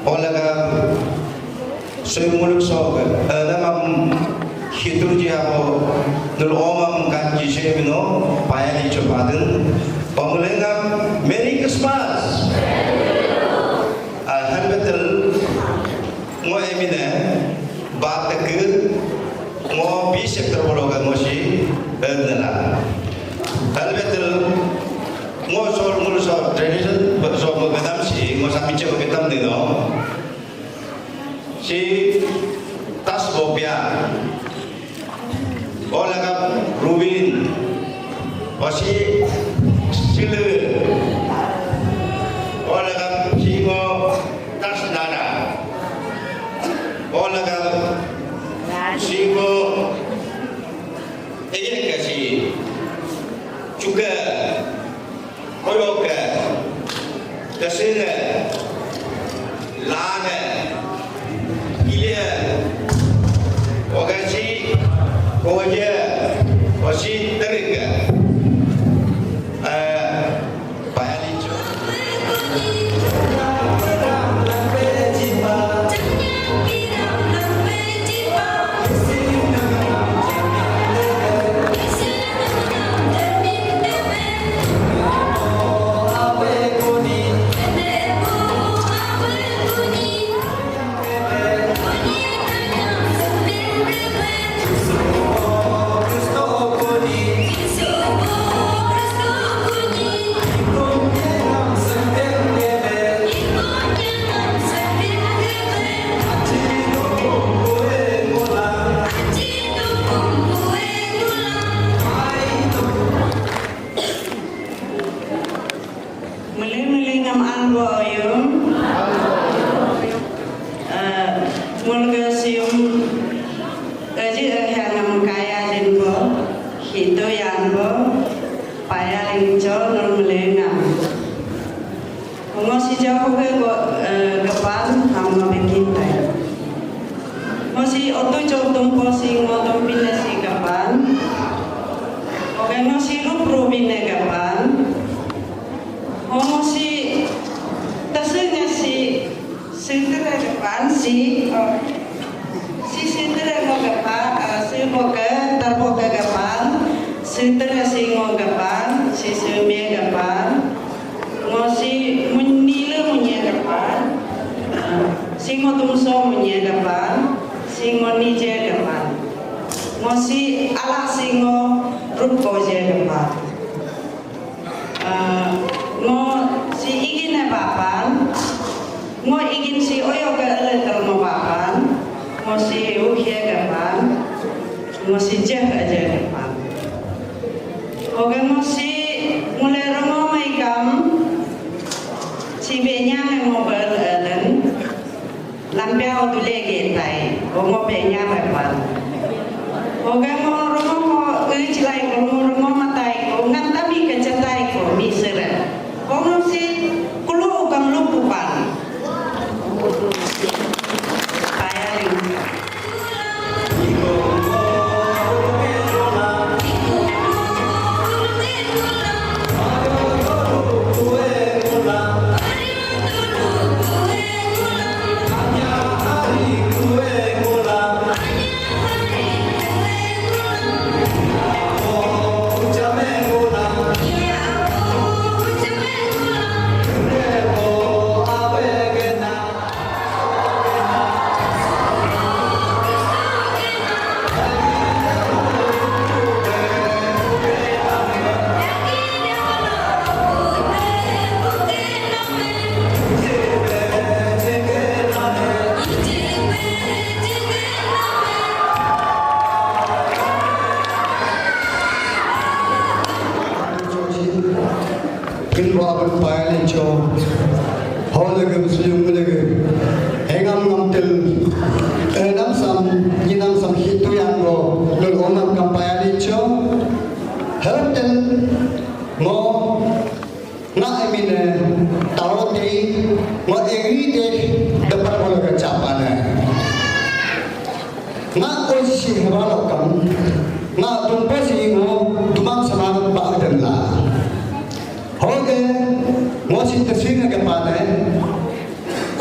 olaga soymuluk sok namam hitur jiabo nul omam kanji shemino payali chopadun pamulenga Merry Christmas halbetel ngo emine batak ngo bisek terbologa ngosi nala halbetel ngo sol mulu so tradition so betam si ngo samiche betam dino si tas bopia olaga rubin osi silu olaga singo tas nara olaga singo ege kasi juga koyoka kasina lana ilia ogasi koja osi terika payalicho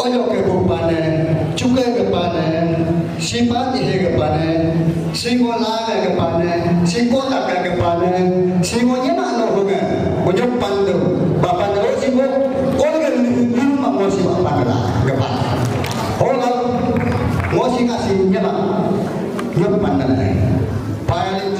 Oyo ke bupa sifat ini kepada singo laga kepada singo tak kepada singonya nak lohongan punya pandu bapak terus singo orang yang mau sifat pandu kepada orang mau sih kasihnya nak yang pandan paling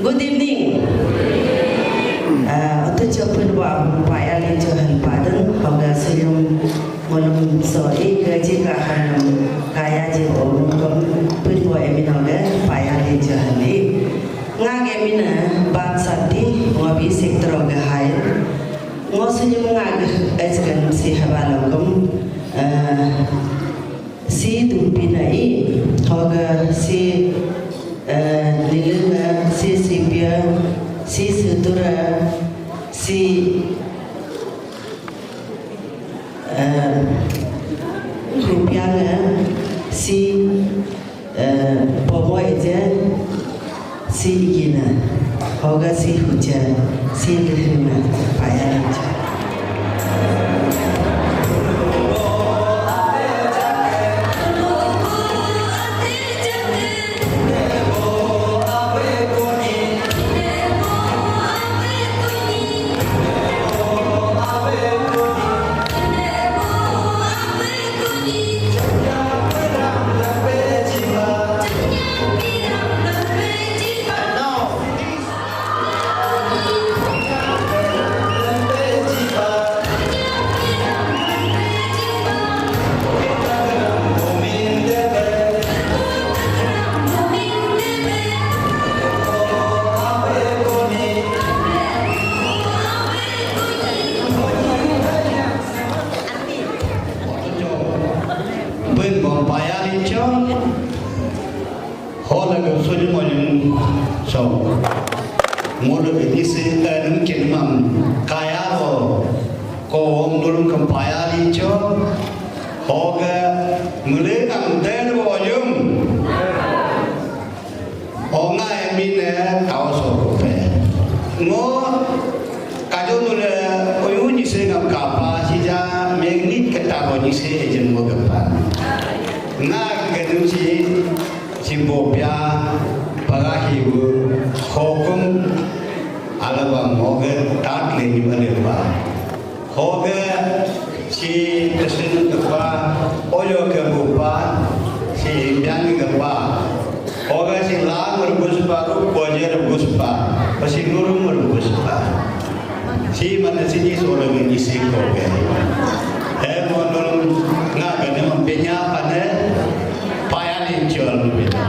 Good evening. Untuk jawab buat payah lencah padan, hingga sebelum malam sore kerja kahar kaya je orang berdua eminoga payah lencah ni. Ngak emina bangsa di ngabi sektor gahai. Ngosunya ngak eskan si habalangkum si tumpinai hingga si Lilunga, si Sibia, si Sutura, si Rupiana, si Boboija, si Igina, Hoga si Hujan, si Lilunga, Payalaja. Mula ini si mungkin kaya ko dulu kempaya lincah, hoga mulai angten volume, onga emine kau sokope, ngo kaju mulai oyu ni si ngam kapa sija menginit kata ni si ejen mo gapan, ngak kenu si bopya pagahibu hukum alabang moga tak lagi menerima hoga si presiden kepa oyo kebupa si biang kepa hoga si lang merebus baru bojer merebus pa pasi guru merebus pa si mana sini seorang ini si kobe mondol ngak kena mempenya pada payah jual beda.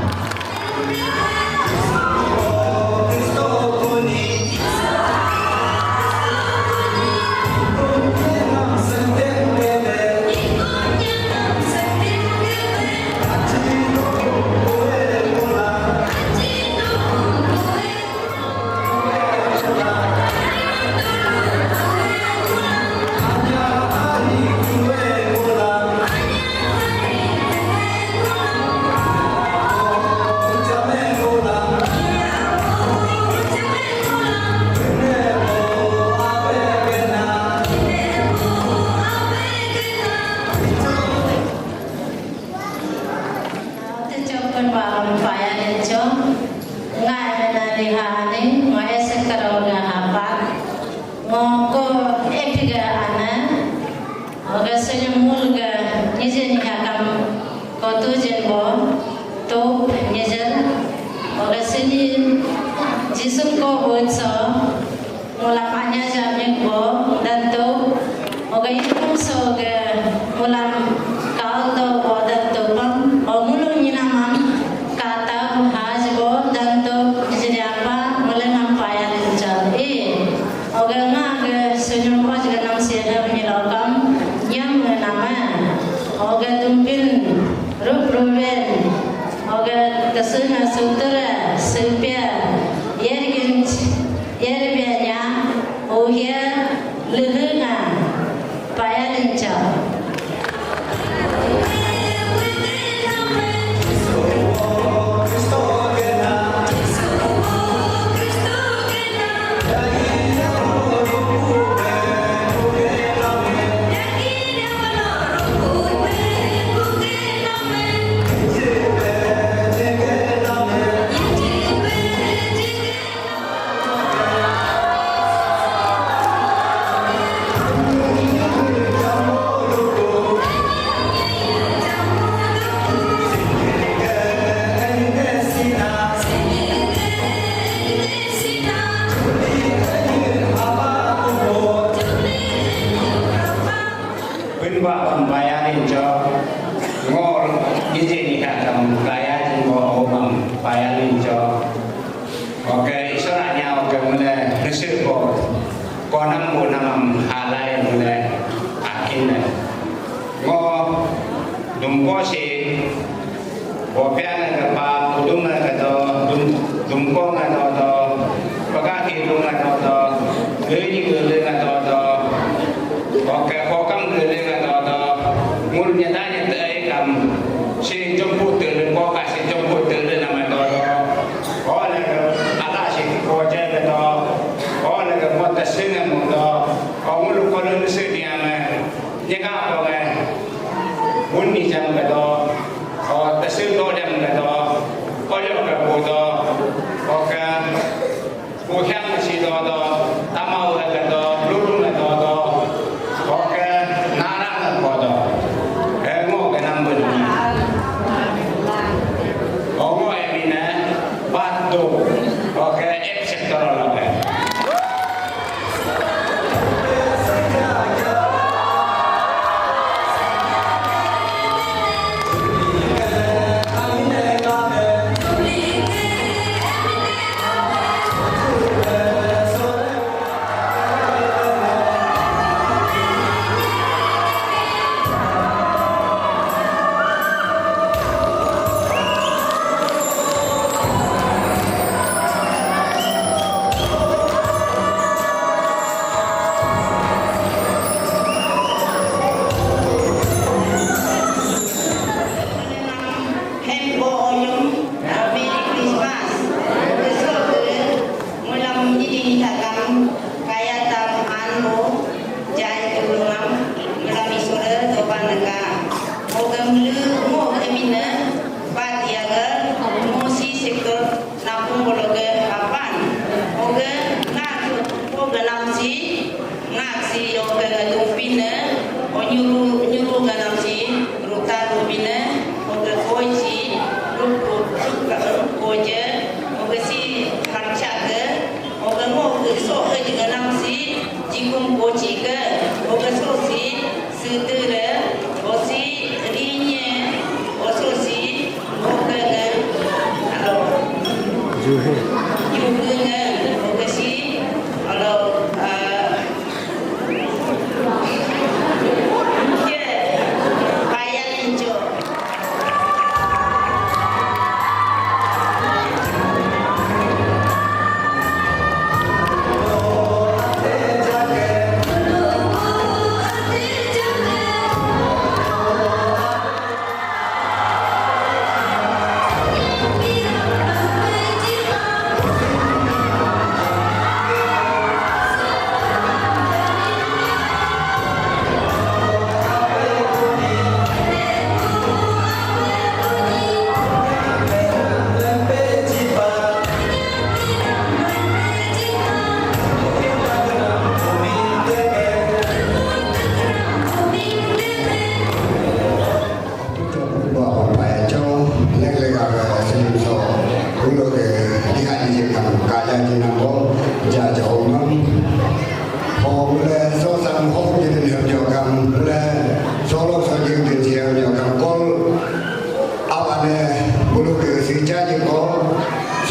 Jisung ko word so mulapanya jamnya ko dan tu oke itu so ke mulam kau tu ko dan tu pun mulung ni nama kata haj ko dan tu jadi apa mulai nampai ada jadi oke ngah ke senyum ko juga nam siapa menyelakan yang nama oke tumpin rup ruben oke kesenga sutera sepia yerbianya ohia lehena paya lincah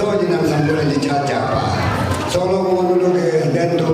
so jenam sambil dicaca pa. Solo mo dulu ke dan tu